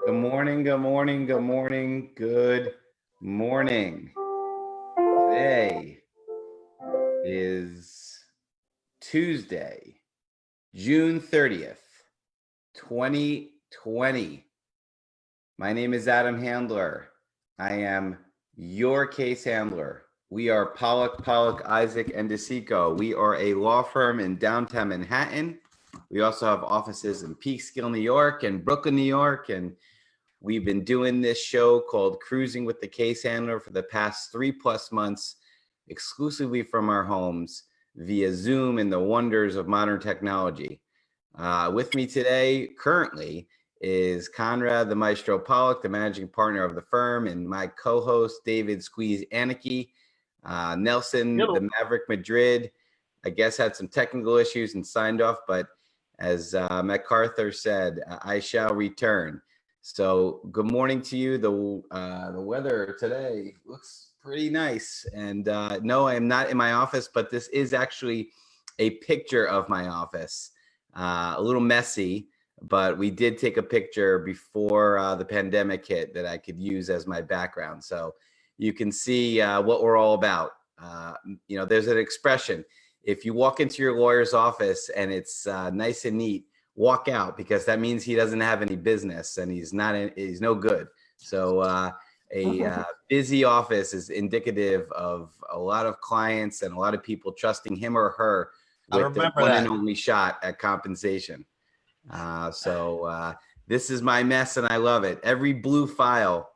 Good morning, good morning, good morning, good morning. Today is Tuesday, June 30th, 2020. My name is Adam Handler. I am your case handler. We are Pollack, Isaac, and DeSico. We are a law firm in downtown Manhattan. We also have offices in Peekskill, New York, and Brooklyn, New York, and we've been doing this show called Cruising with the Case Handler for the past 3+ months, exclusively from our homes via Zoom and the wonders of modern technology. With me today, currently, is Conrad the Maestro Pollack, the managing partner of the firm, and my co-host, David Squeeze Anarchy. Nelson, the Maverick Madrid, I guess had some technical issues and signed off, but as MacArthur said, I shall return. So good morning to you. The weather today looks pretty nice. And no, I am not in my office, but this is actually a picture of my office. A little messy, but we did take a picture before the pandemic hit that I could use as my background. So you can see what we're all about. There's an expression. If you walk into your lawyer's office and it's nice and neat, walk out, because that means he doesn't have any business and he's no good. So a busy office is indicative of a lot of clients and a lot of people trusting him or her with the one and only shot at compensation. So this is my mess and I love it. Every blue file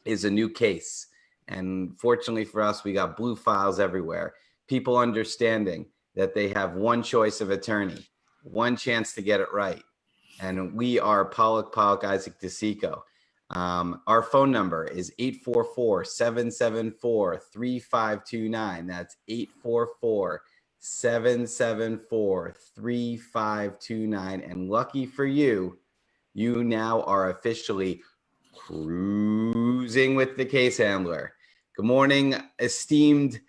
is a new case. And fortunately for us, we got blue files everywhere. People understanding that they have one choice of attorney, one chance to get it right. And we are Pollack, Isaac, DeSico. Our phone number is 844-774-3529. That's 844-774-3529. And lucky for you, you now are officially cruising with the case handler. Good morning, esteemed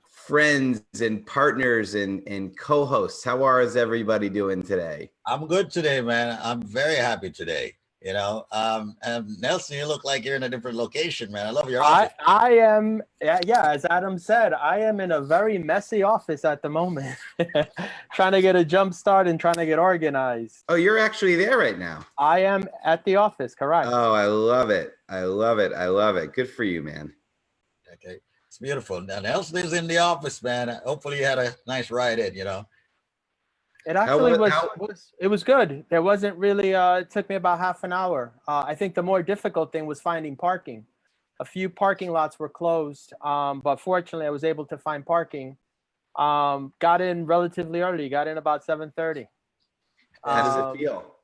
friends and partners and co-hosts. How is everybody doing today? I'm good today, man. I'm very happy today. Nelson, you look like you're in a different location, man. I love your office. I am, yeah, as Adam said, I am in a very messy office at the moment, trying to get a jump start and trying to get organized. Oh, you're actually there right now. I am at the office, correct. Oh, I love it. I love it. I love it. Good for you, man. Okay. It's beautiful. Now, Nelson is in the office, man. Hopefully you had a nice ride in, It actually was good. There wasn't really, it took me about half an hour. I think the more difficult thing was finding parking. A few parking lots were closed, but fortunately I was able to find parking. Got in relatively early, got in about 7:30. How does it feel?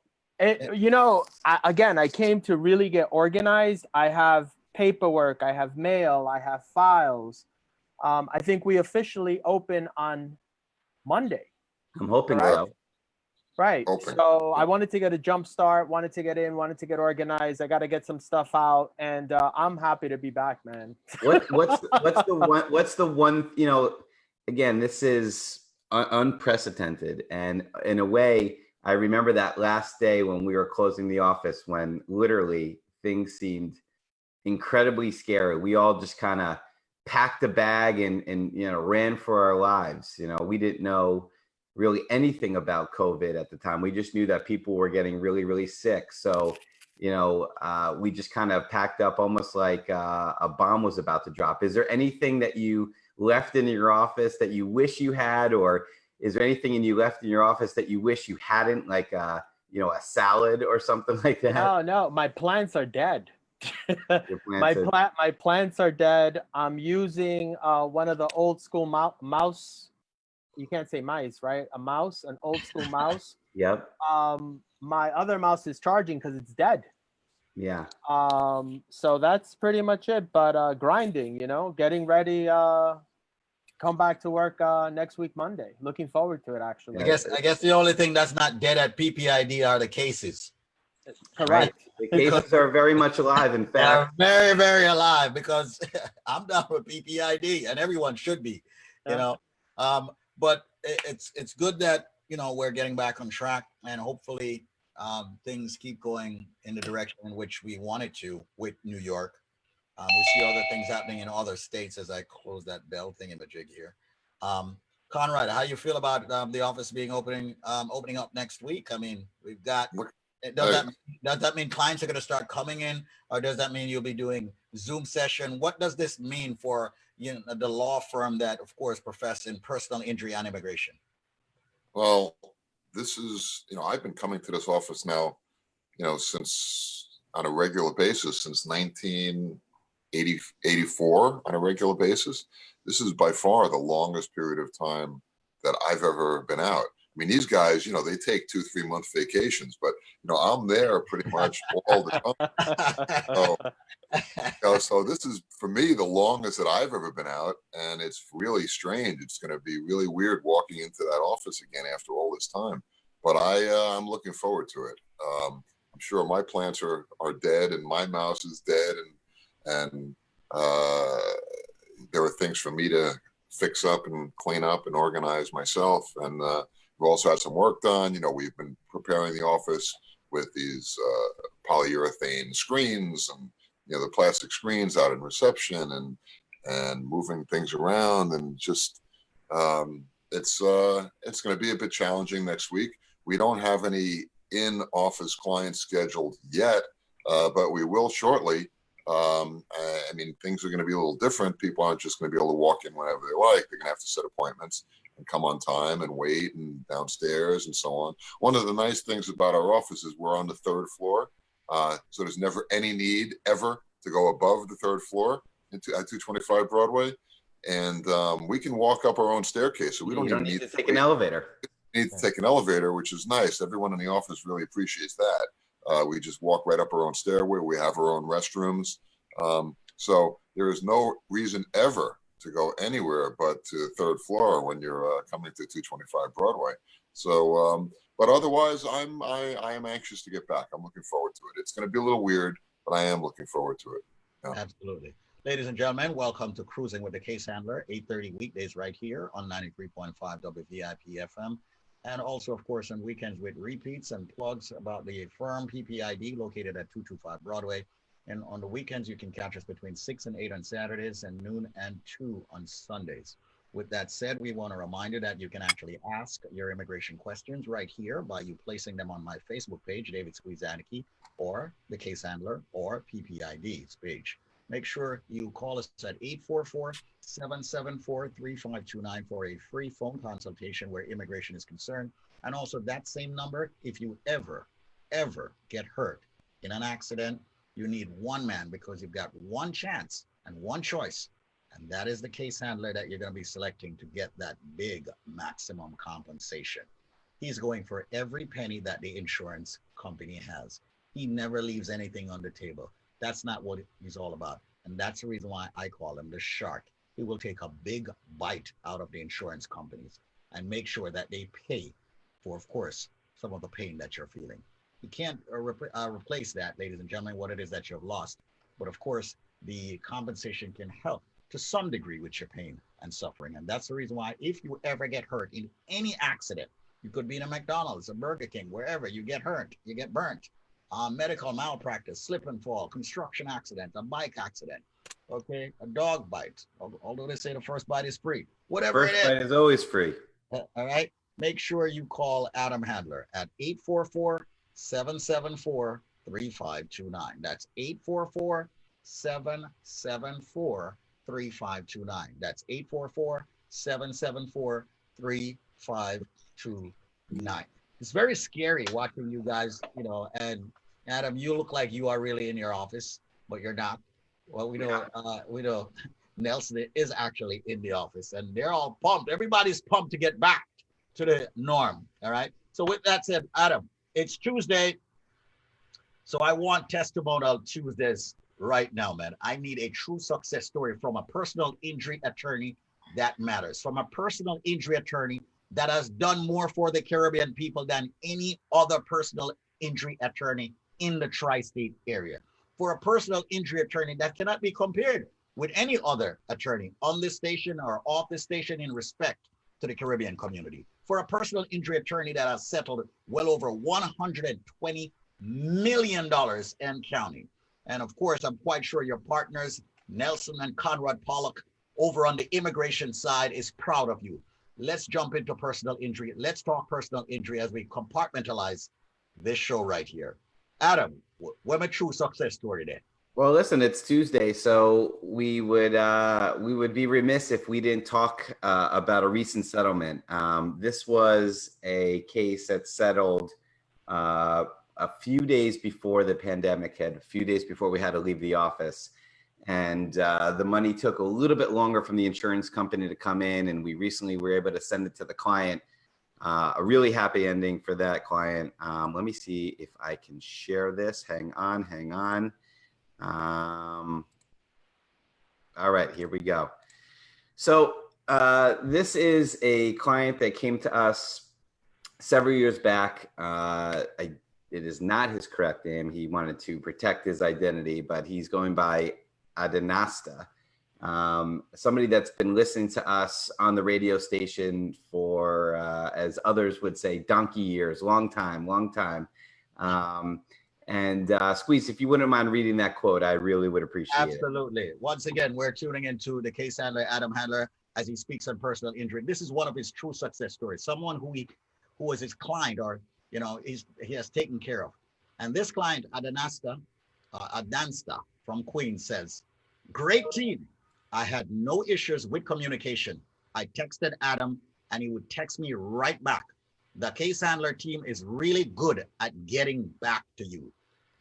I came to really get organized. I have paperwork, I have mail, I have files. I think we officially open on Monday. I'm hoping so. Right. Open. So I wanted to get a jump start, wanted to get in, wanted to get organized. I got to get some stuff out, and I'm happy to be back, man. What's the one, again, this is unprecedented. And in a way, I remember that last day when we were closing the office, when literally things seemed incredibly scary. We all just kind of packed a bag and ran for our lives. We didn't know really anything about COVID at the time. We just knew that people were getting really, really sick. So, we just kind of packed up almost like a bomb was about to drop. Is there anything that you left in your office that you wish you had, or is there anything you left in your office that you wish you hadn't, like a salad or something like that? No, my plants are dead. My plants are dead. I'm using one of the old school mouse. You can't say mice, right? A mouse, an old school mouse. Yep. My other mouse is charging because it's dead. Yeah. So that's pretty much it. But grinding, getting ready. Come back to work next week, Monday. Looking forward to it, actually. I guess the only thing that's not dead at PPID are the cases. Correct. Right. The cases are very much alive. In fact, they're very, very alive, because I'm down with PPID, and everyone should be. But it's good that we're getting back on track, and hopefully things keep going in the direction in which we wanted to with New York. We see other things happening in other states as I close that bell thing in the jig here. Conrad, how you feel about the office being opening up next week? I mean, we've got. Does that mean clients are going to start coming in, or does that mean you'll be doing Zoom session? What does this mean for the law firm that, of course, professes in personal injury and immigration? Well, this is, I've been coming to this office now, since on a regular basis since 1984 on a regular basis. This is by far the longest period of time that I've ever been out. I mean, these guys, they take 2-3 month vacations, but I'm there pretty much all the time. So this is for me the longest that I've ever been out, and it's really strange. It's going to be really weird walking into that office again after all this time. But I'm looking forward to it. I'm sure my plants are dead, and my mouse is dead, and there are things for me to fix up and clean up and organize myself. And we've also had some work done. We've been preparing the office with these polyurethane screens and the plastic screens out in reception and moving things around, and just it's going to be a bit challenging next week. We don't have any in-office clients scheduled yet, but we will shortly. I mean, things are going to be a little different. People aren't just going to be able to walk in whenever they like. They're going to have to set appointments and come on time and wait and downstairs and so on. One of the nice things about our office is we're on the 3rd floor. So there's never any need ever to go above the 3rd floor at 225 Broadway. And we can walk up our own staircase. So we don't even need to take an elevator. We need to take an elevator, which is nice. Everyone in the office really appreciates that. We just walk right up our own stairway. We have our own restrooms. So there is no reason ever to go anywhere but to the 3rd floor when you're coming to 225 Broadway. So, but otherwise, I am anxious to get back. I'm looking forward to it. It's going to be a little weird, but I am looking forward to it. Yeah. Absolutely. Ladies and gentlemen, welcome to Cruising with the Case Handler, 8:30 weekdays right here on 93.5 WVIP FM. And also, of course, on weekends with repeats and plugs about the firm PPID located at 225 Broadway. And on the weekends, you can catch us between 6 and 8 on Saturdays and noon and 2 on Sundays. With that said, we want to remind you that you can actually ask your immigration questions right here by you placing them on my Facebook page, David Squeezaniki, or the Case Handler, or PPID's page. Make sure you call us at 844-774-3529 for a free phone consultation where immigration is concerned. And also that same number, if you ever get hurt in an accident, you need one man, because you've got one chance and one choice. And that is the case handler that you're going to be selecting to get that big maximum compensation. He's going for every penny that the insurance company has. He never leaves anything on the table. That's not what he's all about. And that's the reason why I call him the shark. He will take a big bite out of the insurance companies and make sure that they pay for, of course, some of the pain that you're feeling. You can't replace that, ladies and gentlemen, what it is that you've lost. But of course, the compensation can help to some degree with your pain and suffering. And that's the reason why if you ever get hurt in any accident, you could be in a McDonald's, a Burger King, wherever you get hurt, you get burnt. Medical malpractice, slip and fall, construction accident, a bike accident, okay, a dog bite, although they say the first bite is free. Whatever it is. First bite is always free. All right. Make sure you call Adam Handler at 844-774-3529. That's 844-774-3529. That's 844-774-3529. It's very scary watching you guys, and Adam, you look like you are really in your office, but you're not. Well, we know Nelson is actually in the office, and they're all pumped. Everybody's pumped to get back to the norm. All right. So with that said, Adam, it's Tuesday. So I want Testimonial Tuesdays right now, man. I need a true success story from a personal injury attorney that matters, from a personal injury attorney that has done more for the Caribbean people than any other personal injury attorney in the tri-state area. For a personal injury attorney that cannot be compared with any other attorney on this station or off this station in respect to the Caribbean community. for a personal injury attorney that has settled well over $120 million and counting. And of course, I'm quite sure your partners, Nelson and Conrad Pollack, over on the immigration side, is proud of you. Let's jump into personal injury. Let's talk personal injury as we compartmentalize this show right here. Adam, what's my true success story there? Well, listen, it's Tuesday, so we would be remiss if we didn't talk about a recent settlement. This was a case that settled a few days before the pandemic hit, a few days before we had to leave the office. And the money took a little bit longer from the insurance company to come in, and we recently were able to send it to the client. A really happy ending for that client. Let me see if I can share this. Hang on. All right, here we go. So this is a client that came to us several years back. It is not his correct name. He wanted to protect his identity, but he's going by Adansta. Somebody that's been listening to us on the radio station for, as others would say, donkey years, long time. Squeeze, if you wouldn't mind reading that quote, I really would appreciate it. Absolutely. Once again, we're tuning into the case handler, Adam Handler, as he speaks on personal injury. This is one of his true success stories. Someone who was his client, or he has taken care of. And this client, Adansta from Queens, says, "Great team. I had no issues with communication. I texted Adam and he would text me right back. The case handler team is really good at getting back to you."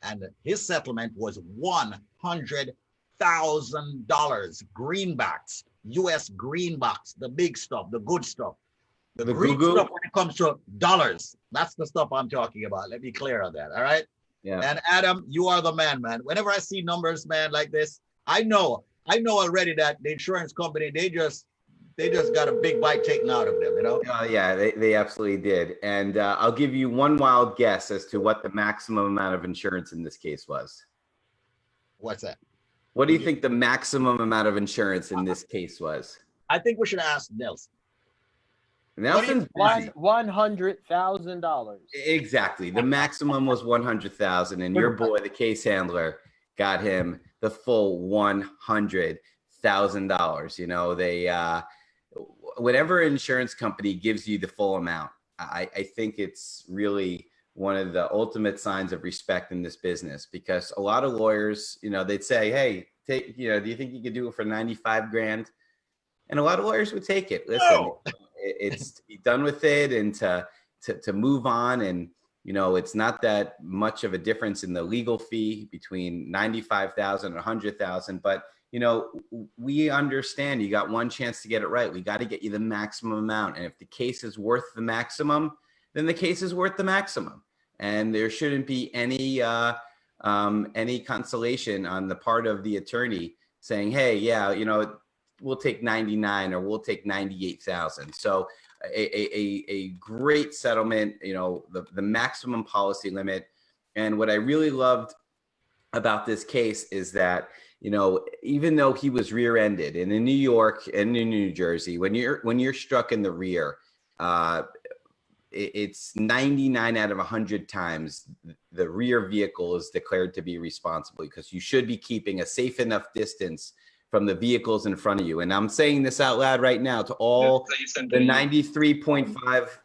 And his settlement was $100,000 greenbacks, US greenbacks, the big stuff, the good stuff. The green stuff when it comes to dollars. That's the stuff I'm talking about. Let me clear on that. All right. Yeah. And Adam, you are the man. Whenever I see numbers, man, like this, I know already that the insurance company, they just got a big bite taken out of them, Yeah, they absolutely did. And I'll give you one wild guess as to what the maximum amount of insurance in this case was. What's that? What do you think the maximum amount of insurance in this case was? I think we should ask Nelson. Nelson's busy. $100,000. Exactly. The maximum was $100,000, and your boy, the case handler, got him the full $100,000. They whatever insurance company gives you the full amount, I think it's really one of the ultimate signs of respect in this business, because a lot of lawyers, they'd say, "Hey, do you think you could do it for 95 grand?" And a lot of lawyers would take it. Listen, it's to be done with it and to move on. And, it's not that much of a difference in the legal fee between 95,000 and 100,000, but we understand you got one chance to get it right. We got to get you the maximum amount. And if the case is worth the maximum, then the case is worth the maximum. And there shouldn't be any consolation on the part of the attorney saying, "Hey, yeah, we'll take 99 or we'll take 98,000. So a great settlement, the maximum policy limit. And what I really loved about this case is that, even though he was rear-ended, and in New York and in New Jersey, when you're struck in the rear, it's 99 out of 100 times the rear vehicle is declared to be responsible, because you should be keeping a safe enough distance from the vehicles in front of you. And I'm saying this out loud right now to all the 93.5.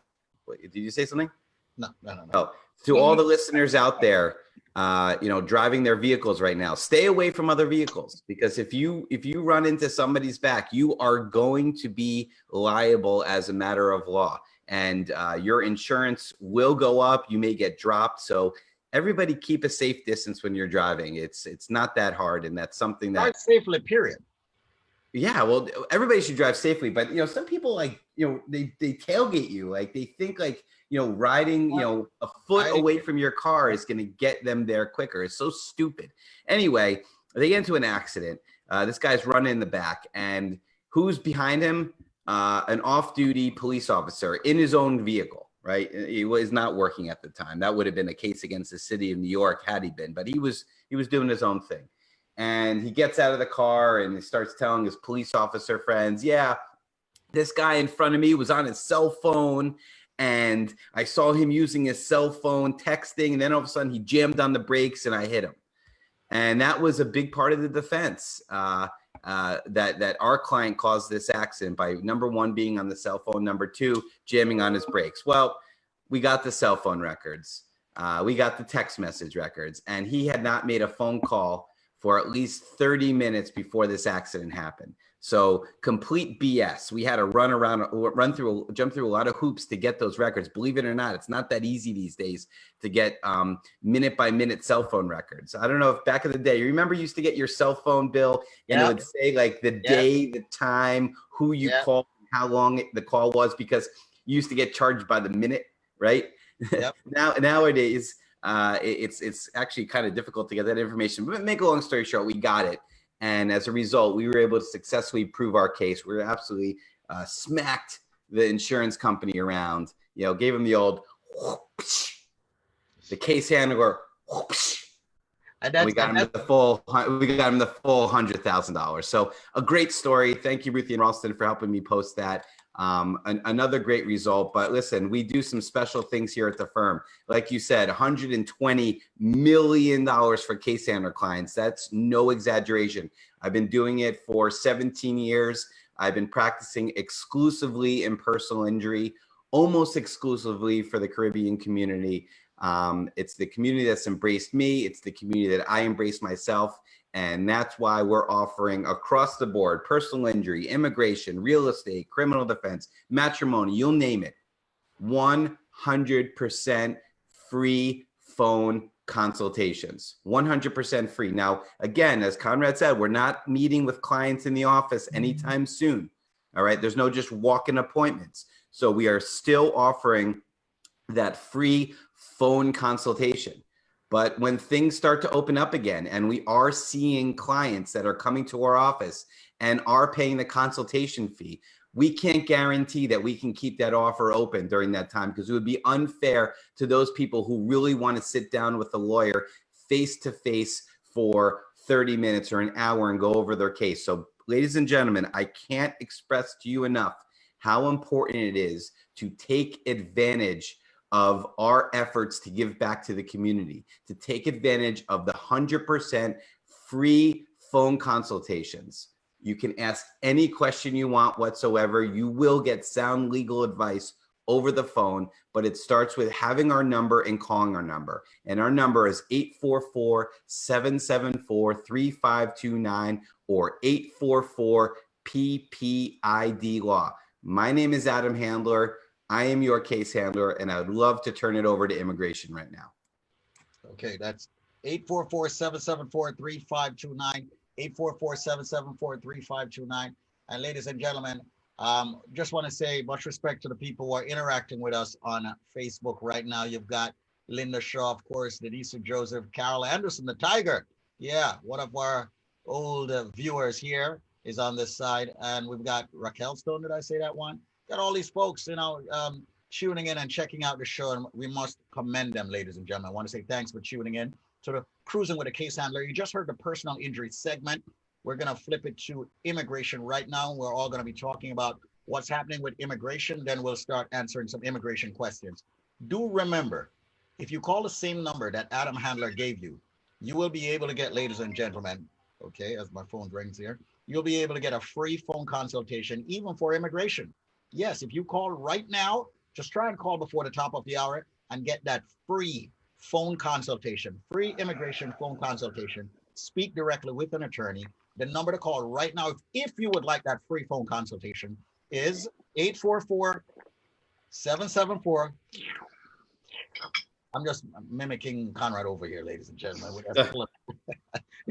Did you say something? No. Oh, to all the listeners out there, driving their vehicles right now, stay away from other vehicles, because if you run into somebody's back, you are going to be liable as a matter of law, and your insurance will go up. You may get dropped. So everybody keep a safe distance when you're driving. It's not that hard, and that's something that drive safely, period. Yeah, well, everybody should drive safely, but some people they tailgate you, like they think riding a foot away from your car is going to get them there quicker. It's so stupid. Anyway, they get into an accident. This guy's running in the back, and who's behind him? An off-duty police officer in his own vehicle. Right, he was not working at the time. That would have been a case against the city of New York had he been, but he was doing his own thing. And he gets out of the car and he starts telling his police officer friends, "Yeah, This guy in front of me was on his cell phone, and I saw him using his cell phone texting, and then all of a sudden he jammed on the brakes and I hit him. And that was a big part of the defense, that our client caused this accident by, number one, being on the cell phone, number two, jamming on his brakes. Well, we got the cell phone records. We got the text message records, and he had not made a phone call for at least 30 minutes before this accident happened. So complete BS. We had to jump through a lot of hoops to get those records. Believe it or not, it's not that easy these days to get minute by minute cell phone records. I don't know if back in the day, you remember you used to get your cell phone bill and it would say like the day, the time, who you called, how long the call was, because you used to get charged by the minute, right? Yep. Nowadays, it's actually kind of difficult to get that information. But make a long story short, we got it. And as a result, we were able to successfully prove our case. We were absolutely smacked the insurance company around, gave them the old whoosh, the case handler, whoosh, and we got him the full $100,000. So a great story. Thank you, Ruthie and Ralston, for helping me post that. Another great result. But listen, we do some special things here at the firm. Like you said, $120 million for case handler clients. That's no exaggeration. I've been doing it for 17 years. I've been practicing exclusively in personal injury, almost exclusively for the Caribbean community. It's the community that's embraced me. It's the community that I embrace myself. And that's why we're offering across the board, personal injury, immigration, real estate, criminal defense, matrimony, you'll name it, 100% free phone consultations, 100% free. Now, again, as Conrad said, we're not meeting with clients in the office anytime soon. All right. There's no just walk-in appointments. So we are still offering that free phone consultation. But when things start to open up again, and we are seeing clients that are coming to our office and are paying the consultation fee, we can't guarantee that we can keep that offer open during that time, because it would be unfair to those people who really want to sit down with a lawyer face to face for 30 minutes or an hour and go over their case. So, ladies and gentlemen, I can't express to you enough how important it is to take advantage of our efforts to give back to the community, to take advantage of the 100% free phone consultations. You can ask any question you want whatsoever. You will get sound legal advice over the phone, but it starts with having our number and calling our number. And our number is 844-774-3529 or 844-PPID law. My name is Adam Handler. I am your case handler, and I would love to turn it over to immigration right now. Okay, that's 844-774-3529, 844-774-3529. And ladies and gentlemen, just want to say much respect to the people who are interacting with us on Facebook right now. You've got Linda Shaw, of course, Denise Joseph, Carol Anderson, the Tiger. Yeah, one of our old viewers here is on this side. And we've got Raquel Stone, did I say that one? Got all these folks, tuning in and checking out the show, and we must commend them, ladies and gentlemen. I want to say thanks for tuning in to the Cruising with a Case Handler. You just heard the personal injury segment. We're going to flip it to immigration right now. We're all going to be talking about what's happening with immigration. Then we'll start answering some immigration questions. Do remember, if you call the same number that Adam Handler gave you, you will be able to get, ladies and gentlemen, okay, as my phone rings here, you'll be able to get a free phone consultation, even for immigration. Yes, if you call right now, just try and call before the top of the hour and get that free phone consultation, free immigration phone consultation. Speak directly with an attorney. The number to call right now, if you would like that free phone consultation, is 844-774. I'm just mimicking Conrad over here, ladies and gentlemen.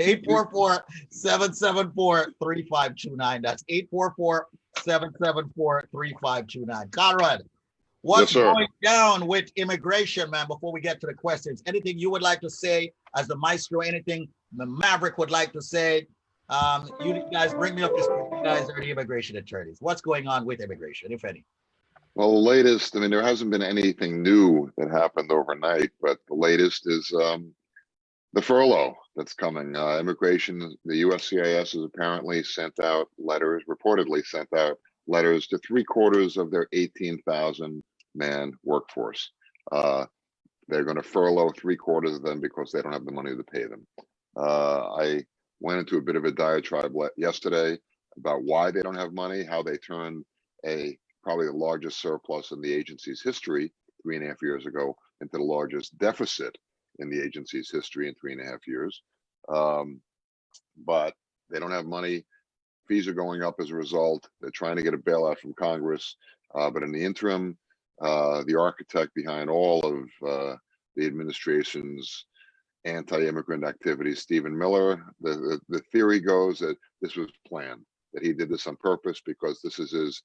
844-774-3529. That's 844-774-3529. Conrad, what's going down with immigration, man, before we get to the questions? Anything you would like to say as the maestro, anything the Maverick would like to say? You guys bring me up to speed. You guys are the immigration attorneys. What's going on with immigration, if any? Well, the latest, there hasn't been anything new that happened overnight, but the latest is the furlough that's coming. Immigration, the USCIS has apparently sent out letters, reportedly sent out letters to 3/4 of their 18,000 man workforce. They're going to furlough 3/4 of them because they don't have the money to pay them. I went into a bit of a diatribe yesterday about why they don't have money, how they turned probably the largest surplus in the agency's history 3.5 years ago into the largest deficit in the agency's history in 3.5 years. But they don't have money. Fees are going up as a result. They're trying to get a bailout from Congress. But in the interim, the architect behind all of the administration's anti-immigrant activities, Stephen Miller, the theory goes that this was planned, that he did this on purpose because this is his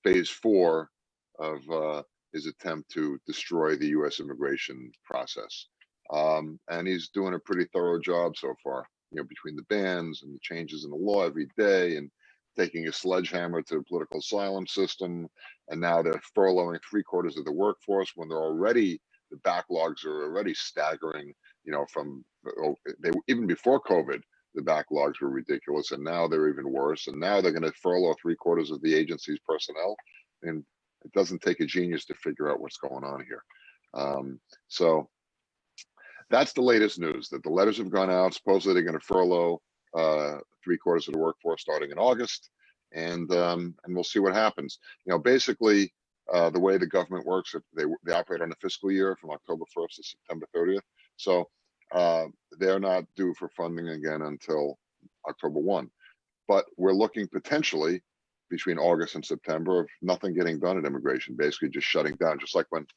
phase 4 of his attempt to destroy the U.S. immigration process. And he's doing a pretty thorough job so far, between the bans and the changes in the law every day and taking a sledgehammer to the political asylum system. And now they're furloughing 3/4 of the workforce when the backlogs are already staggering, even before COVID, the backlogs were ridiculous, and now they're even worse. And now they're going to furlough 3/4 of the agency's personnel. And it doesn't take a genius to figure out what's going on here. So that's the latest news, that the letters have gone out. Supposedly they're going to furlough 3/4 of the workforce starting in August, and we'll see what happens. Basically, the way the government works, they operate on a fiscal year from October 1st to September 30th. So they're not due for funding again until October 1. But we're looking potentially between August and September of nothing getting done at immigration, basically just shutting down, just like when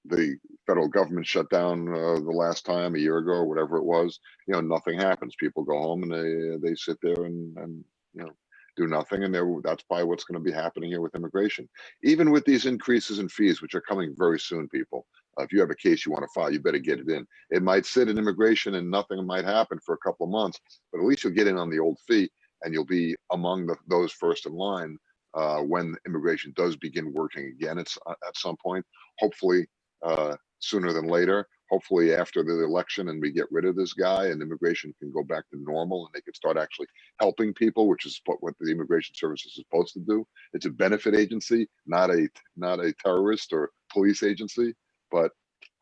the federal government shut down the last time, a year ago, or whatever it was. Nothing happens. People go home and they sit there and do nothing. And that's probably what's going to be happening here with immigration. Even with these increases in fees, which are coming very soon, people, if you have a case you want to file, you better get it in. It might sit in immigration and nothing might happen for a couple of months, but at least you'll get in on the old fee and you'll be among those first in line when immigration does begin working again at some point, hopefully sooner than later, hopefully after the election, and we get rid of this guy and immigration can go back to normal and they can start actually helping people, which is what the Immigration Service is supposed to do. It's a benefit agency, not a terrorist or police agency, but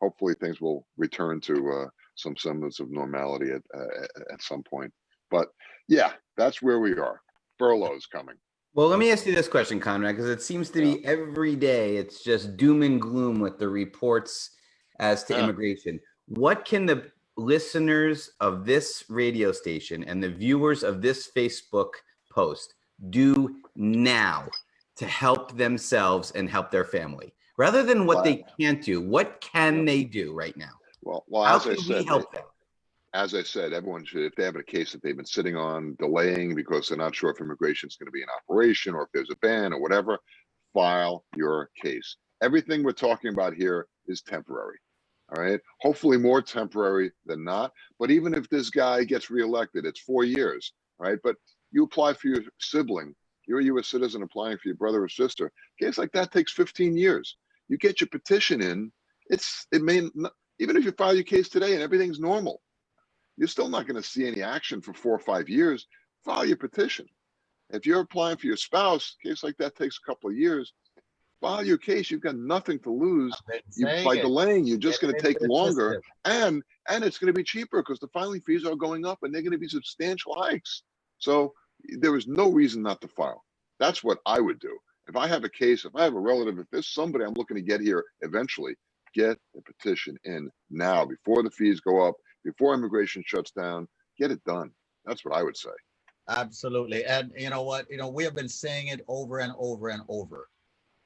hopefully things will return to some semblance of normality at some point. But yeah, that's where we are. Furlough's coming. Well, let me ask you this question, Conrad, because it seems to be every day it's just doom and gloom with the reports as to immigration. What can the listeners of this radio station and the viewers of this Facebook post do now to help themselves and help their family? Rather than what they can't do, what can they do right now? Well, how can we help them? As I said, everyone should, if they have a case that they've been sitting on, delaying because they're not sure if immigration is going to be in operation or if there's a ban or whatever, file your case. Everything we're talking about here is temporary. All right. Hopefully more temporary than not. But even if this guy gets reelected, it's 4 years. Right. But you apply for your sibling. You're a U.S. citizen applying for your brother or sister. A case like that takes 15 years. You get your petition in. Even if you file your case today and everything's normal, you're still not going to see any action for 4 or 5 years. File your petition. If you're applying for your spouse, a case like that takes a couple of years. File your case. You've got nothing to lose. By delaying, you're just going to take longer, and it's going to be cheaper because the filing fees are going up, and they're going to be substantial hikes. So there is no reason not to file. That's what I would do. If I have a case, if I have a relative, if there's somebody I'm looking to get here eventually, get the petition in now before the fees go up, before immigration shuts down. Get it done. That's what I would say. Absolutely. And you know what? We have been saying it over and over and over.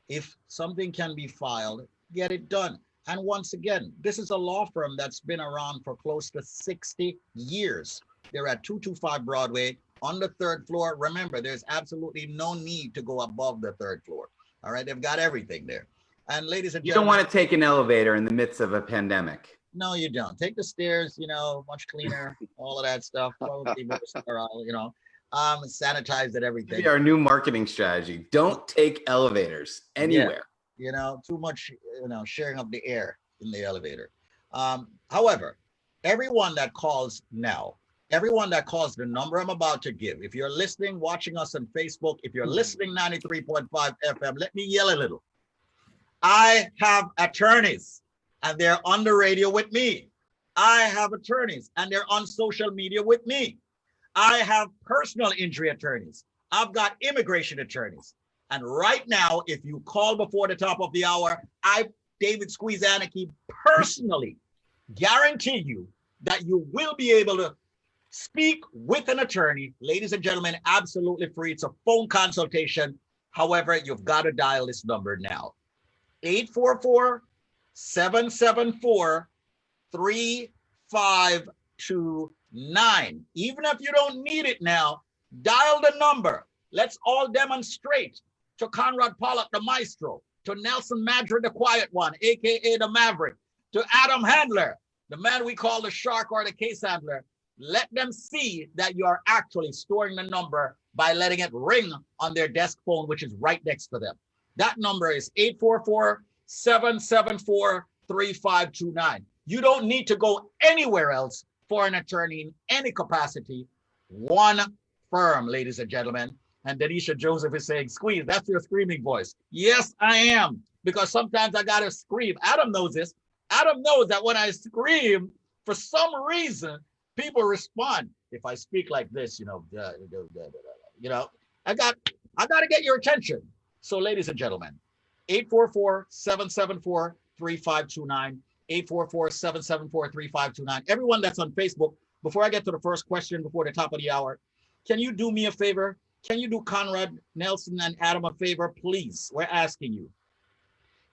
If something can be filed, get it done. And once again, this is a law firm that's been around for close to 60 years. They're at 225 Broadway on the 3rd floor. Remember, there's absolutely no need to go above the 3rd floor. All right. They've got everything there. And ladies and gentlemen, you don't want to take an elevator in the midst of a pandemic. No, you don't. Take the stairs, much cleaner, all of that stuff. Probably more sterile, sanitized and everything. Maybe our new marketing strategy. Don't take elevators anywhere. Yeah, too much, sharing of the air in the elevator. However, everyone that calls now everyone that calls the number I'm about to give, if you're listening, watching us on Facebook, if you're listening 93.5 FM, let me yell a little. I have attorneys and they're on the radio with me. I have attorneys and they're on social media with me. I have personal injury attorneys. I've got immigration attorneys. And right now, if you call before the top of the hour, I, David Squeeze Anarchy, personally guarantee you that you will be able to speak with an attorney. Ladies and gentlemen, absolutely free. It's a phone consultation. However, you've got to dial this number now. 844-774-3529. Even if you don't need it now, dial the number. Let's all demonstrate to Conrad Pollack, the maestro, to Nelson Madrid, the quiet one, aka the Maverick, to Adam Handler, the man we call the shark or the case handler. Let them see that you are actually storing the number by letting it ring on their desk phone, which is right next to them. That number is 844-774-3529. You don't need to go anywhere else for an attorney in any capacity. One firm, ladies and gentlemen. And Denisha Joseph is saying, Squeeze, that's your screaming voice. Yes, I am, because sometimes I gotta scream. Adam knows this. Adam knows that when I scream, for some reason, people respond. If I speak like this, I gotta get your attention. So, ladies and gentlemen, 844-774-3529, 844-774-3529. Everyone that's on Facebook, before I get to the first question before the top of the hour, can you do me a favor? Can you do Conrad, Nelson, and Adam a favor, please? We're asking you.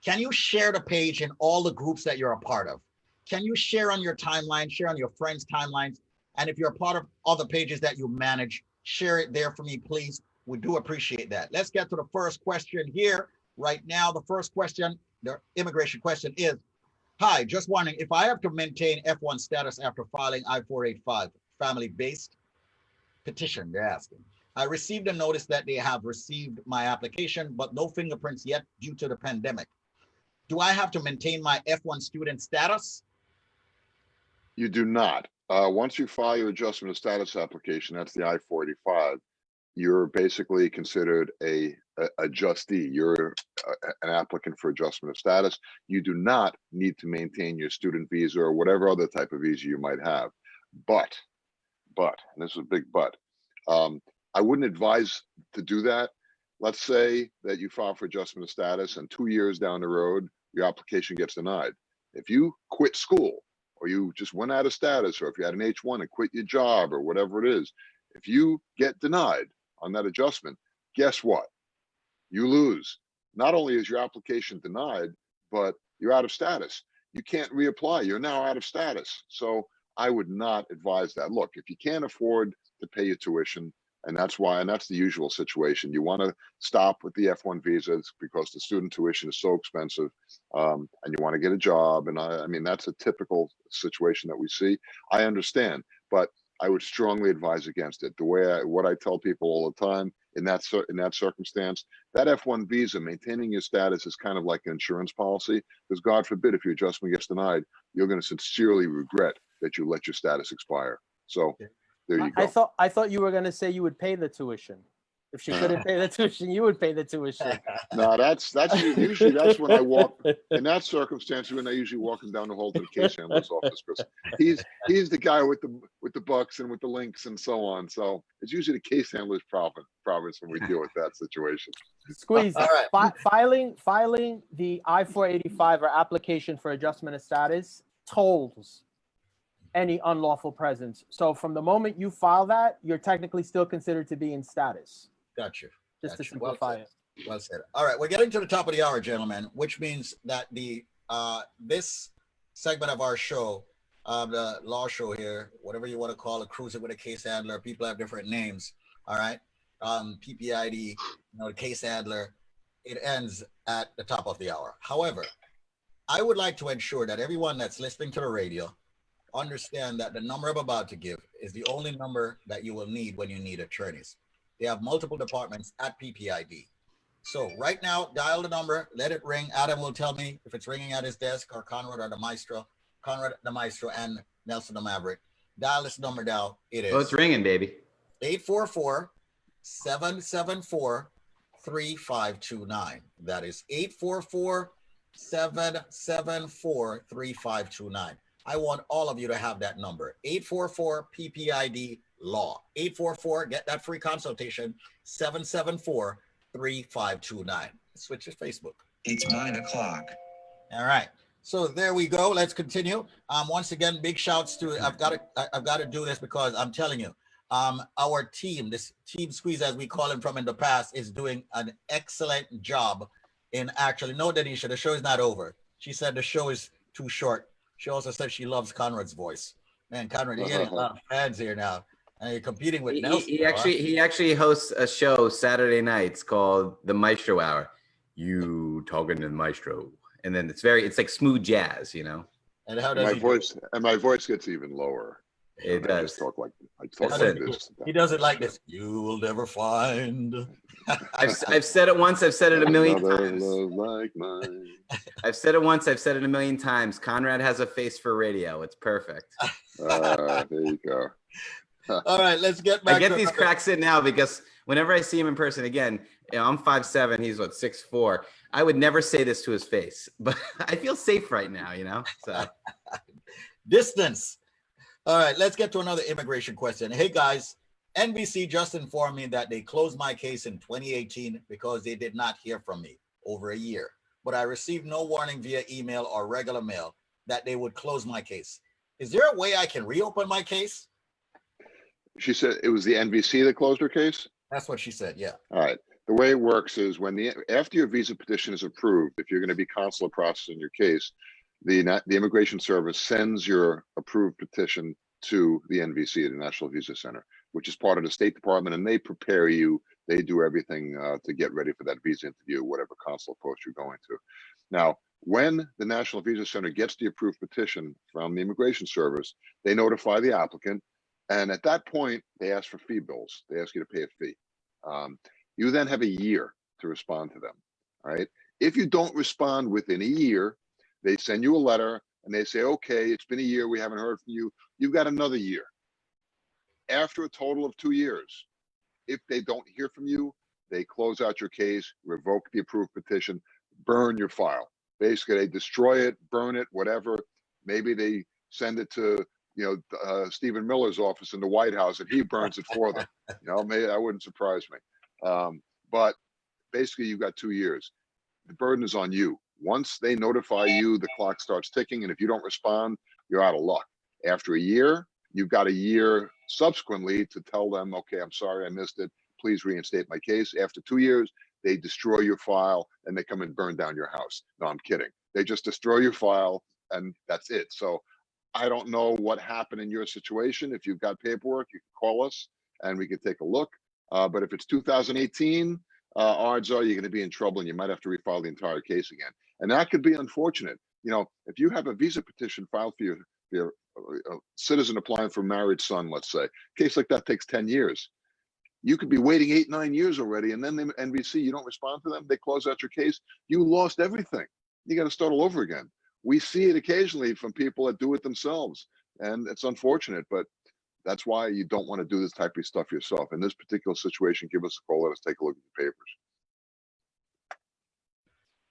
Can you share the page in all the groups that you're a part of? Can you share on your timeline, share on your friends' timelines? And if you're a part of other pages that you manage, share it there for me, please. We do appreciate that. Let's get to the first question here right now. The first question, the immigration question is, hi, just wondering if I have to maintain F1 status after filing I-485, family-based petition, they're asking. I received a notice that they have received my application, but no fingerprints yet due to the pandemic. Do I have to maintain my F1 student status? You do not. Once you file your adjustment of status application, that's the I-485, you're basically considered a adjustee. You're an applicant for adjustment of status. You do not need to maintain your student visa or whatever other type of visa you might have. But, and this is a big but, I wouldn't advise to do that. Let's say that you file for adjustment of status and 2 years down the road, your application gets denied. If you quit school or you just went out of status, or if you had an H1 and quit your job or whatever it is, if you get denied on that adjustment, guess what? You lose. Not only is your application denied, but you're out of status. You can't reapply. You're now out of status. So I would not advise that. Look, if you can't afford to pay your tuition, and that's the usual situation. You want to stop with the F1 visas because the student tuition is so expensive, and you want to get a job. And I mean, that's a typical situation that we see. I understand, but I would strongly advise against it. What I tell people all the time in that circumstance, that F1 visa, maintaining your status is kind of like an insurance policy, because God forbid if your adjustment gets denied, you're going to sincerely regret that you let your status expire. So. There you go. I thought you were going to say you would pay the tuition. If she couldn't pay the tuition, you would pay the tuition. No, that's usually that's when I walk in that circumstance. When I usually walk him down the hall to the case handler's office, because he's the guy with the bucks and with the links and so on. So it's usually the case handler's province when we deal with that situation. Squeeze. Right. Filing the I-485 or application for adjustment of status tolls any unlawful presence. So from the moment you file that, you're technically still considered to be in status. Got you. Just to simplify it. Well said. All right, we're getting to the top of the hour, gentlemen, which means that the this segment of our show, the law show here, whatever you want to call it, cruising with a case handler, people have different names. All right. PPID, the case handler, it ends at the top of the hour. However, I would like to ensure that everyone that's listening to the radio understand that the number I'm about to give is the only number that you will need when you need attorneys. They have multiple departments at PPID. So right now, dial the number, let it ring. Adam will tell me if it's ringing at his desk, or Conrad or the Maestro, Conrad the Maestro and Nelson the Maverick. Dial this number down. It is. Oh, it's ringing, baby. 844-774-3529. That is 844-774-3529. I want all of you to have that number. 844 PPID law. 844, get that free consultation. 774-3529. Switch to Facebook. It's 9 o'clock. All right. So there we go. Let's continue. Once again, big shouts to I've got to do this because I'm telling you, our team, this team squeeze as we call him from in the past, is doing an excellent job in actually. No, Denisha, the show is not over. She said the show is too short. She also said she loves Conrad's voice. Man, Conrad, you're getting a lot of fans here now. And you're competing with Nelson. He actually hosts a show Saturday nights called the Maestro Hour. You talking to the maestro. And then it's like smooth jazz, you know. And how does my voice gets even lower. It does. I talk like this. He does it like this. You will never find. I've said it once. I've said it a million times. Like mine. I've said it once. I've said it a million times. Conrad has a face for radio. It's perfect. There you go. All right, let's get back. I get these cracks in now because whenever I see him in person, again, you know, I'm 5'7", he's 6'4". I would never say this to his face, but I feel safe right now, you know. So distance. All right, let's get to another immigration question. Hey guys, NBC just informed me that they closed my case in 2018 because they did not hear from me over a year, but I received no warning via email or regular mail that they would close my case. Is there a way I can reopen my case? She said it was the NBC that closed her case? That's what she said, yeah. All right. The way it works is after your visa petition is approved, if you're going to be consular processing your case, the Immigration Service sends your approved petition to the NVC, the National Visa Center, which is part of the State Department, and they prepare you. They do everything to get ready for that visa interview, whatever consular post you're going to. Now, when the National Visa Center gets the approved petition from the Immigration Service, they notify the applicant, and at that point, they ask for fee bills. They ask you to pay a fee. You then have a year to respond to them, all right? If you don't respond within a year, they send you a letter and they say, okay, it's been a year, we haven't heard from you. You've got another year. After a total of 2 years, if they don't hear from you, they close out your case, revoke the approved petition, burn your file. Basically, they destroy it, burn it, whatever. Maybe they send it to Stephen Miller's office in the White House and he burns it for them. Maybe that wouldn't surprise me. But basically, you've got 2 years. The burden is on you. Once they notify you, the clock starts ticking, and if you don't respond, you're out of luck. After a year, you've got a year subsequently to tell them, okay, I'm sorry I missed it. Please reinstate my case. After 2 years, they destroy your file and they come and burn down your house. No, I'm kidding. They just destroy your file and that's it. So I don't know what happened in your situation. If you've got paperwork, you can call us and we can take a look. But if it's 2018, odds are you're going to be in trouble and you might have to refile the entire case again. And that could be unfortunate. If you have a visa petition filed for your citizen applying for a married son, let's say, a case like that takes 10 years. You could be waiting 8-9 years already, and then the NVC, you don't respond to them, they close out your case, you lost everything. You got to start all over again. We see it occasionally from people that do it themselves, and it's unfortunate, but that's why you don't want to do this type of stuff yourself. In this particular situation, give us a call, let us take a look at the papers.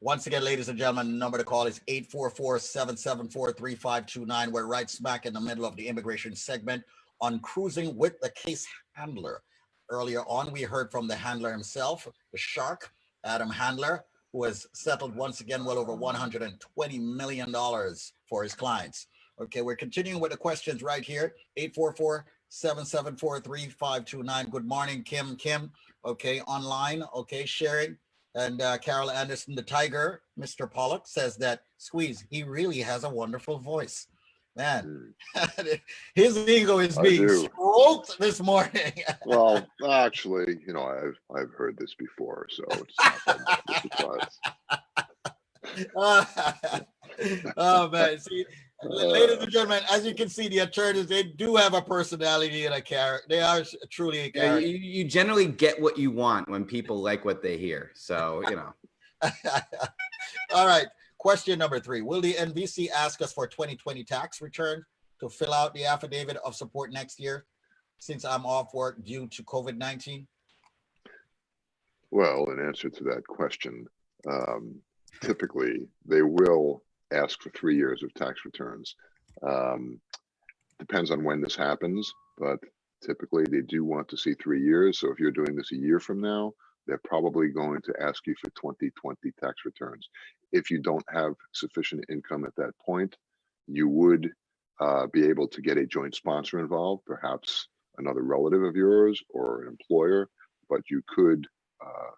Once again, ladies and gentlemen, the number to call is 844-774-3529. We're right smack in the middle of the immigration segment on Cruising with the Case Handler. Earlier on, we heard from the handler himself, the shark, Adam Handler, who has settled once again well over $120 million for his clients. Okay, we're continuing with the questions right here. 844-774-3529. Good morning, Kim. Okay, online. Okay, sharing. And Carol Anderson, the Tiger, Mr. Pollack, says that Squeeze, he really has a wonderful voice. Man, his ego is being stroked this morning. Well, actually, I've heard this before, so it's not that much of a surprise. Oh man, see, ladies and gentlemen, as you can see, the attorneys, they do have a personality and a character. They are truly a character. You generally get what you want when people like what they hear. So, All right. Question number 3. Will the NVC ask us for 2020 tax return? to fill out the affidavit of support next year since I'm off work due to COVID-19? Well, in answer to that question, typically they will ask for 3 years of tax returns. Depends on when this happens, but typically they do want to see 3 years. So if you're doing this a year from now, they're probably going to ask you for 2020 tax returns. If you don't have sufficient income at that point, you would be able to get a joint sponsor involved, perhaps another relative of yours or an employer, but you could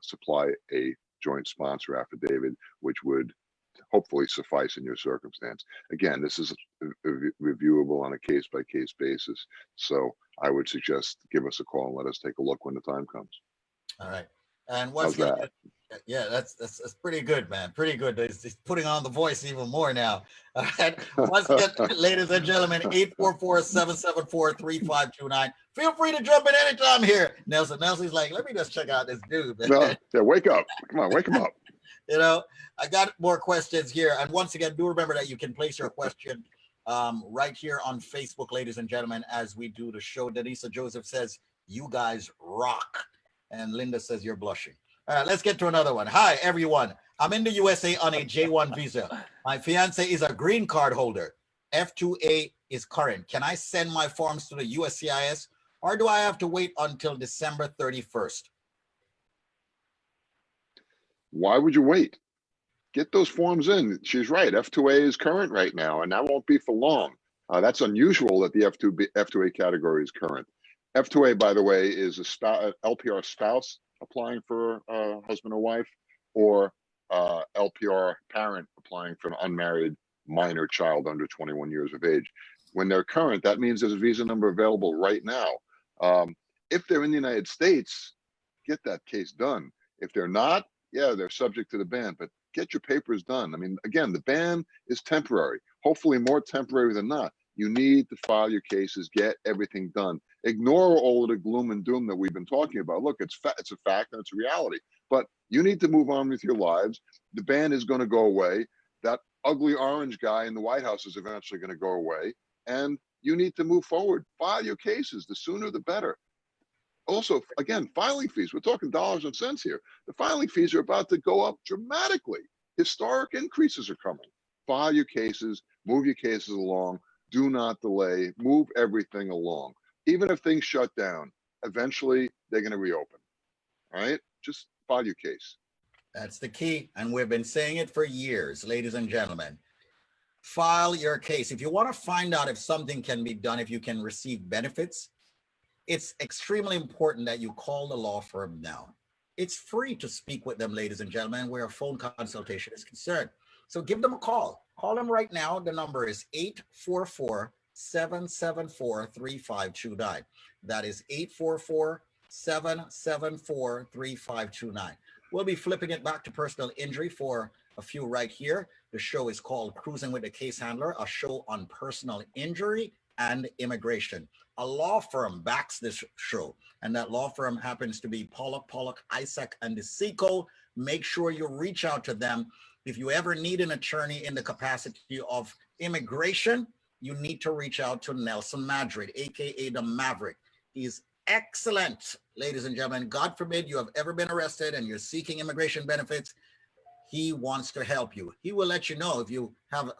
supply a joint sponsor affidavit, which would hopefully suffice in your circumstance. Again, this is reviewable on a case-by-case basis. So I would suggest give us a call and let us take a look when the time comes. All right. And once How's again, yeah, that's pretty good, man. Pretty good. He's putting on the voice even more now. All right. Once again, ladies and gentlemen, 844-774-3529. Feel free to jump in anytime here. Nelson's like, let me just check out this dude, man. No, yeah, wake up. Come on, wake him up. You know, I got more questions here. And once again, do remember that you can place your question right here on Facebook, ladies and gentlemen, as we do the show. Denisa Joseph says, you guys rock. And Linda says, you're blushing. All right, let's get to another one. Hi, everyone. I'm in the USA on a J1 visa. My fiance is a green card holder. F2A is current. Can I send my forms to the USCIS, or do I have to wait until December 31st? Why would you wait? Get those forms in. She's right. F2A is current right now, and that won't be for long. That's unusual that the F2A category is current. F2A, by the way, is a LPR spouse applying for a husband or wife, or LPR parent applying for an unmarried minor child under 21 years of age. When they're current, that means there's a visa number available right now. If they're in the United States, get that case done. If they're not, yeah, they're subject to the ban, but get your papers done. I mean, again, the ban is temporary, hopefully more temporary than not. You need to file your cases, get everything done. Ignore all of the gloom and doom that we've been talking about. Look, it's a fact and it's a reality, but you need to move on with your lives. The ban is going to go away. That ugly orange guy in the White House is eventually going to go away, and you need to move forward. File your cases. The sooner, the better. Also, again, filing fees. We're talking dollars and cents here. The filing fees are about to go up dramatically. Historic increases are coming. File your cases, move your cases along. Do not delay, move everything along. Even if things shut down, eventually they're going to reopen. All right? Just file your case. That's the key. And we've been saying it for years, ladies and gentlemen. File your case. If you want to find out if something can be done, if you can receive benefits, it's extremely important that you call the law firm now. It's free to speak with them, ladies and gentlemen, where a phone consultation is concerned. So give them a call. Call them right now. The number is 844-774-3529. That is 844-774-3529. We'll be flipping it back to personal injury for a few right here. The show is called Cruising with the Case Handler, a show on personal injury and immigration. A law firm backs this show, and that law firm happens to be Pollack, Isaac, and DeSico. Make sure you reach out to them. If you ever need an attorney in the capacity of immigration, you need to reach out to Nelson Madrid, aka the Maverick. He's excellent, ladies and gentlemen. God forbid you have ever been arrested and you're seeking immigration benefits. He wants to help you. He will let you know if you have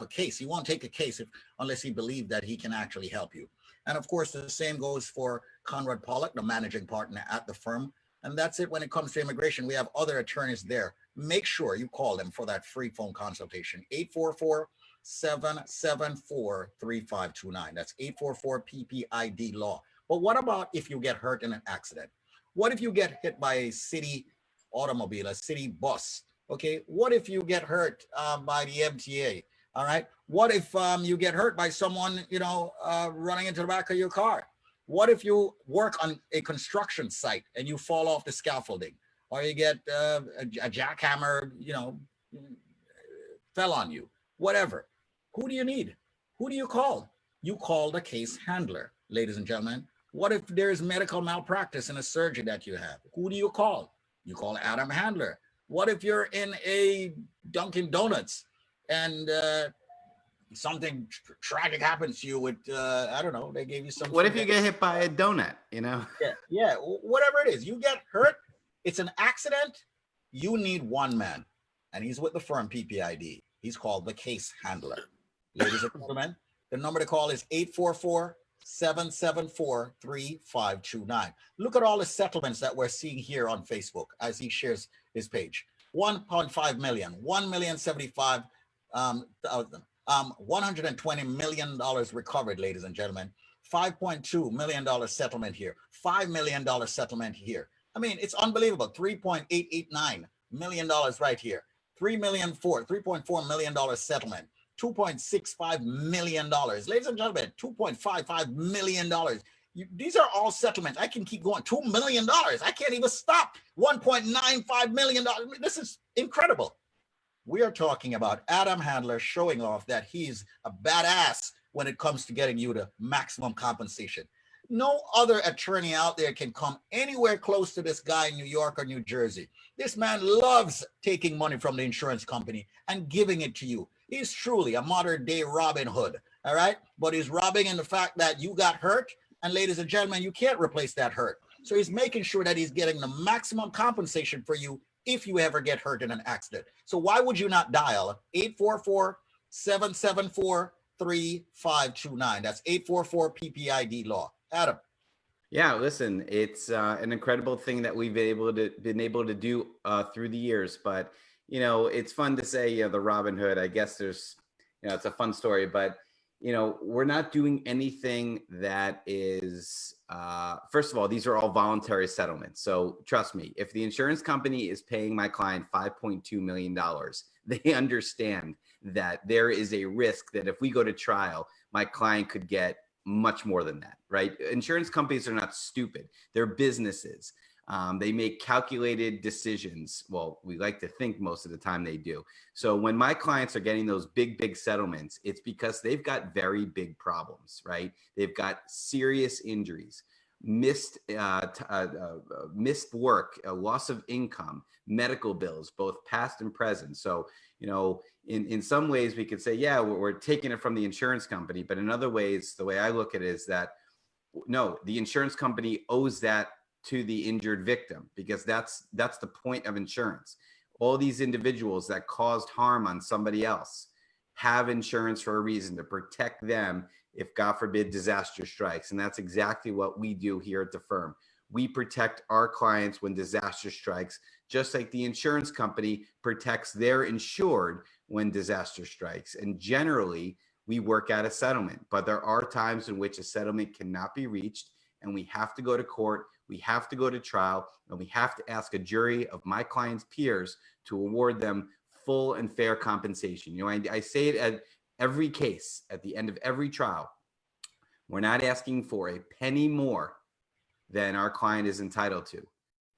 a case. He won't take a case unless he believes that he can actually help you. And of course, the same goes for Conrad Pollack, the managing partner at the firm. And that's it when it comes to immigration. We have other attorneys there. Make sure you call them for that free phone consultation. 844-774-3529. That's 844 PPID law. But what about if you get hurt in an accident? What if you get hit by a city automobile, a city bus? Okay. What if you get hurt by the MTA? All right. What if you get hurt by someone, running into the back of your car? What if you work on a construction site and you fall off the scaffolding, or you get a jackhammer, fell on you, whatever? Who do you need? Who do you call? You call the case handler, ladies and gentlemen. What if there's medical malpractice in a surgery that you have? Who do you call? You call Adam Handler. What if you're in a Dunkin' Donuts and something tragic happens to you with, I don't know, they gave you some. What if you get hit by a donut, you know? Yeah, whatever it is, you get hurt, it's an accident, you need one man. And he's with the firm PPID. He's called the case handler. Ladies and gentlemen, the number to call is 844-774-3529. Look at all the settlements that we're seeing here on Facebook as he shares his page. 1.5 million, 1,075,000, $120 million recovered, ladies and gentlemen. $5.2 million settlement here, $5 million settlement here. I mean, it's unbelievable. $3.889 million right here. $3.4 million settlement. $2.65 million. Ladies and gentlemen, $2.55 million. These are all settlements. I can keep going. $2 million. I can't even stop. $1.95 million. This is incredible. We are talking about Adam Handler showing off that he's a badass when it comes to getting you the maximum compensation. No other attorney out there can come anywhere close to this guy in New York or New Jersey. This man loves taking money from the insurance company and giving it to you. He's truly a modern day Robin Hood, all right? But he's robbing in the fact that you got hurt, and ladies and gentlemen, you can't replace that hurt. So he's making sure that he's getting the maximum compensation for you if you ever get hurt in an accident. So why would you not dial 844-774-3529? That's 844 PPID law. Adam. Yeah, listen, it's an incredible thing that we've been able to do through the years. But you know, it's fun to say the Robin Hood. I guess there's, you know, it's a fun story, but you know, we're not doing anything that is. First of all, these are all voluntary settlements. So trust me, if the insurance company is paying my client $5.2 million, they understand that there is a risk that if we go to trial, my client could get much more than that, right? Insurance companies are not stupid. They're businesses. They make calculated decisions. Well, we like to think most of the time they do. So when my clients are getting those big settlements, it's because they've got very big problems, right? They've got serious injuries, missed work, a loss of income, medical bills, both past and present. So, you know, in some ways we could say, yeah, we're taking it from the insurance company. But in other ways, the way I look at it is that, no, the insurance company owes that to the injured victim, because that's the point of insurance. All these individuals that caused harm on somebody else have insurance for a reason, to protect them if, God forbid, disaster strikes. And that's exactly what we do here at the firm. We protect our clients when disaster strikes, just like the insurance company protects their insured when disaster strikes. And generally, we work out a settlement, but there are times in which a settlement cannot be reached, and we have to go to court, we have to go to trial, and we have to ask a jury of my client's peers to award them full and fair compensation. You know, I say it at every case, at the end of every trial, we're not asking for a penny more than our client is entitled to.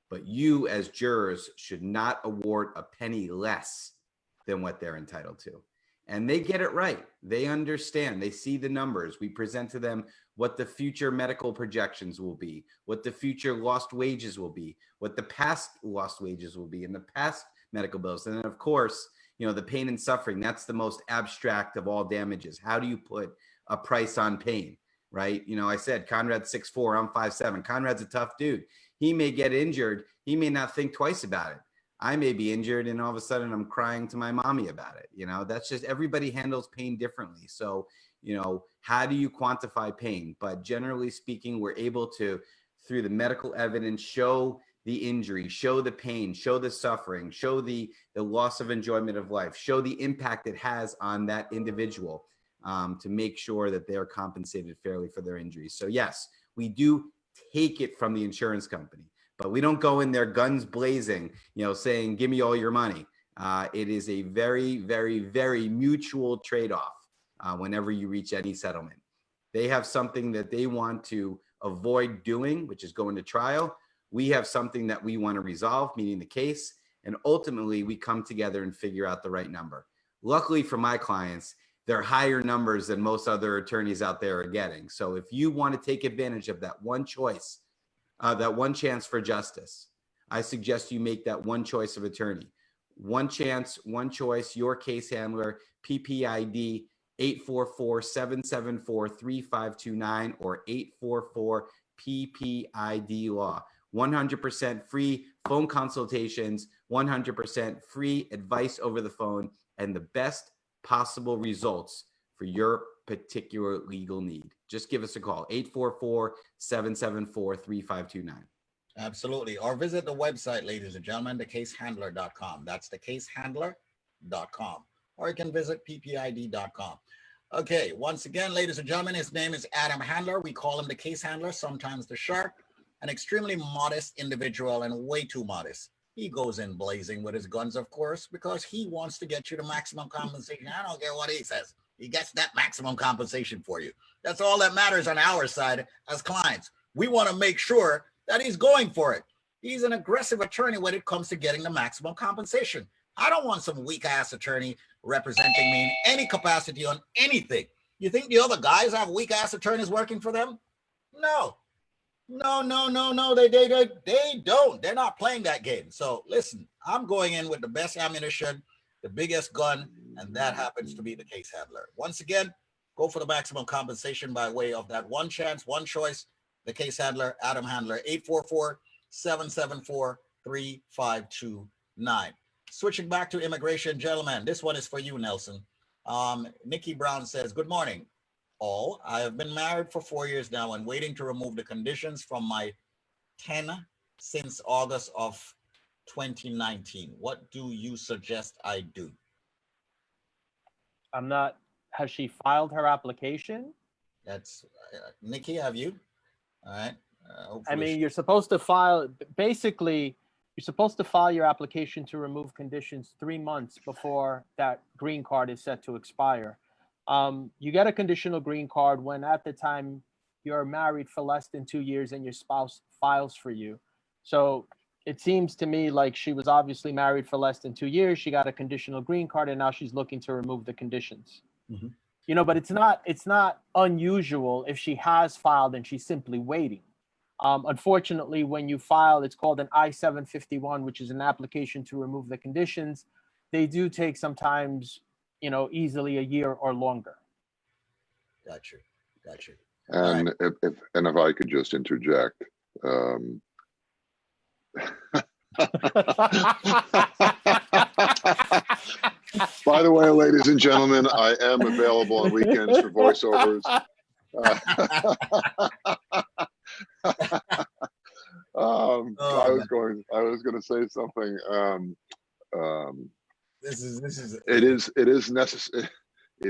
But you as jurors should not award a penny less than what they're entitled to. And they get it right. They understand. They see the numbers. We present to them what the future medical projections will be, what the future lost wages will be, what the past lost wages will be, and the past medical bills. And then, of course, you know, the pain and suffering, that's the most abstract of all damages. How do you put a price on pain, right? You know, I said Conrad's 6'4", I'm 5'7". Conrad's a tough dude. He may get injured. He may not think twice about it. I may be injured and all of a sudden I'm crying to my mommy about it. You know, that's just, everybody handles pain differently. So, you know, how do you quantify pain? But generally speaking, we're able to, through the medical evidence, show the injury, show the pain, show the suffering, show the loss of enjoyment of life, show the impact it has on that individual, to make sure that they're compensated fairly for their injuries. So yes, we do take it from the insurance company, but we don't go in there guns blazing, you know, saying, give me all your money. It is a very, very, very mutual trade-off whenever you reach any settlement. They have something that they want to avoid doing, which is going to trial. We have something that we want to resolve, meaning the case. And ultimately, we come together and figure out the right number. Luckily for my clients, they're higher numbers than most other attorneys out there are getting. So if you want to take advantage of that one choice, that one chance for justice, I suggest you make that one choice of attorney. One chance, one choice, your case handler, PPID. 844-774-3529 or 844 PPID law. 100% free phone consultations, 100% free advice over the phone, and the best possible results for your particular legal need. Just give us a call, 844-774-3529. Absolutely. Or visit the website, ladies and gentlemen, thecasehandler.com. That's thecasehandler.com. Or you can visit ppid.com. Okay, once again, ladies and gentlemen, his name is Adam Handler. We call him the case handler, sometimes the shark, an extremely modest individual and way too modest. He goes in blazing with his guns, of course, because he wants to get you the maximum compensation. I don't care what he says. He gets that maximum compensation for you. That's all that matters on our side as clients. We want to make sure that he's going for it. He's an aggressive attorney when it comes to getting the maximum compensation. I don't want some weak ass attorney representing me in any capacity on anything. You think the other guys have weak ass attorneys working for them? No. They don't. They're not playing that game. So listen, I'm going in with the best ammunition, the biggest gun, and that happens to be the case handler. Once again, go for the maximum compensation by way of that one chance, one choice. The case handler, Adam Handler, 844-774-3529. Switching back to immigration, gentlemen, this one is for you, Nelson. Nikki Brown says, good morning, all. I have been married for 4 years now and waiting to remove the conditions from my 10 since August of 2019. What do you suggest I do? Has she filed her application? That's, Nikki, have you? All right. I mean, you're supposed to file, basically, you're supposed to file your application to remove conditions 3 months before that green card is set to expire. You get a conditional green card when at the time you're married for less than 2 years and your spouse files for you. So it seems to me like she was obviously married for less than 2 years. She got a conditional green card and now she's looking to remove the conditions. Mm-hmm. You know, but it's not unusual if she has filed and she's simply waiting. Unfortunately, when you file, it's called an I-751, which is an application to remove the conditions. They do take sometimes, you know, easily a year or longer. Got you. And right. if I could just interject, by the way, ladies and gentlemen, I am available on weekends for voiceovers. I was going to say something. It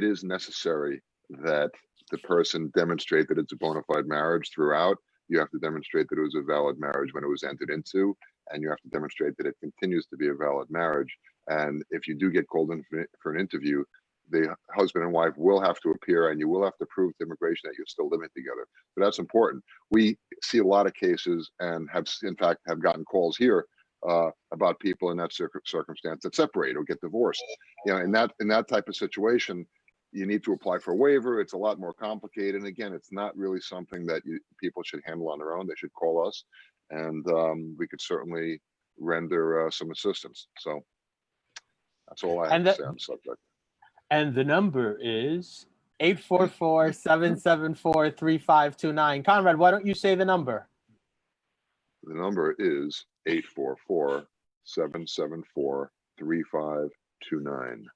is necessary that the person demonstrate that it's a bona fide marriage throughout. You have to demonstrate that it was a valid marriage when it was entered into, and you have to demonstrate that it continues to be a valid marriage. And if you do get called in for an interview, the husband and wife will have to appear, and you will have to prove to immigration that you're still living together. So that's important. We see a lot of cases and have, in fact, gotten calls here about people in that circumstance that separate or get divorced. You know, in that type of situation, you need to apply for a waiver. It's a lot more complicated. And again, it's not really something that people should handle on their own. They should call us, and we could certainly render some assistance. So that's all I have to say on the subject. And the number is 844-774-3529. Conrad, why don't you say the number? The number is 844-774-3529.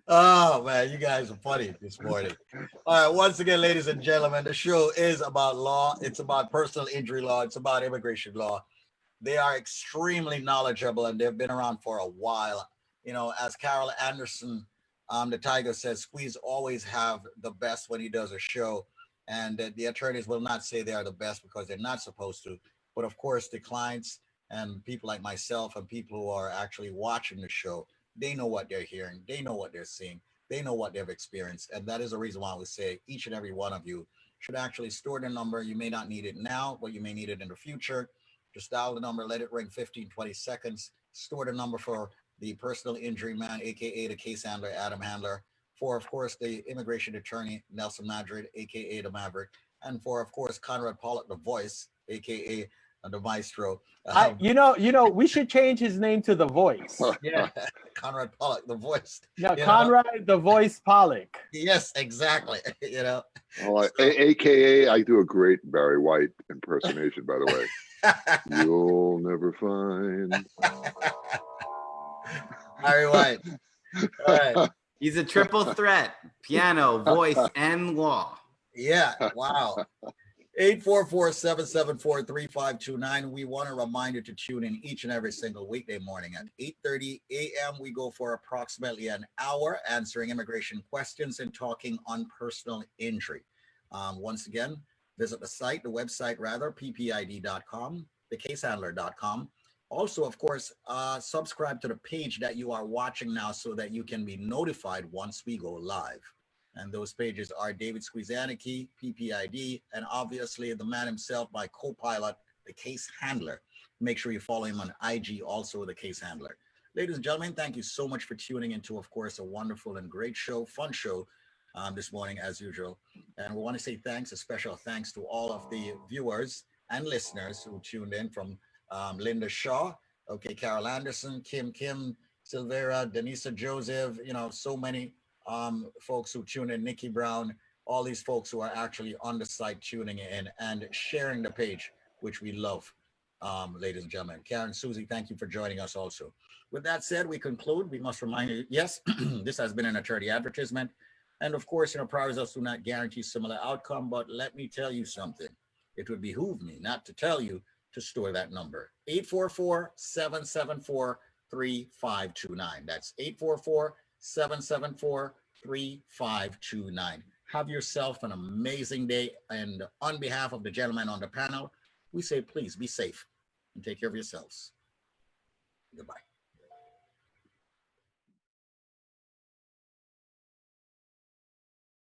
Oh, man, you guys are funny this morning. All right, once again, ladies and gentlemen, the show is about law. It's about personal injury law. It's about immigration law. They are extremely knowledgeable, and they've been around for a while. You know, as Carol Anderson, the Tiger says, Squeeze always have the best when he does a show. And the attorneys will not say they are the best because they're not supposed to. But of course, the clients and people like myself and people who are actually watching the show, they know what they're hearing. They know what they're seeing. They know what they've experienced. And that is the reason why we say each and every one of you should actually store the number. You may not need it now, but you may need it in the future. Just dial the number, let it ring 15, 20 seconds. Store the number for the personal injury man, aka the case handler, Adam Handler, for, of course, the immigration attorney, Nelson Madrid, aka the Maverick, and for, of course, Conrad Pollack, the voice, aka the maestro. We should change his name to The Voice. Yeah, Conrad Pollack, the voice. No, Conrad The Voice Pollack. Yes, exactly. Well, AKA, I do a great Barry White impersonation, by the way. You'll never find. Barry White. All right. He's a triple threat: piano, voice, and law. Yeah. Wow. 844-774-3529. We want to remind you to tune in each and every single weekday morning at 8:30 a.m. We go for approximately an hour answering immigration questions and talking on personal injury. Once again, visit the website, ppid.com, thecasehandler.com. Also, of course, subscribe to the page that you are watching now so that you can be notified once we go live. And those pages are David Squeezaniki, PPID, and obviously the man himself, my co-pilot, the Case Handler. Make sure you follow him on IG, also the Case Handler. Ladies and gentlemen, thank you so much for tuning into, of course, a wonderful and great show, fun show this morning as usual. And we want to say thanks, a special thanks to all of the viewers and listeners who tuned in, from Linda Shaw, Carol Anderson, Kim, Silvera, Denisa Joseph, so many folks who tune in, Nikki Brown, all these folks who are actually on the site tuning in and sharing the page, which we love, ladies and gentlemen. Karen, Susie, thank you for joining us also. With that said, we conclude. We must remind you, yes, this has been an attorney advertisement. And of course, prior results do not guarantee similar outcome, but let me tell you something. It would behoove me not to tell you to store that number, 844-774-3529. That's 844-774-3529. Have yourself an amazing day. And on behalf of the gentlemen on the panel, we say, please be safe and take care of yourselves. Goodbye.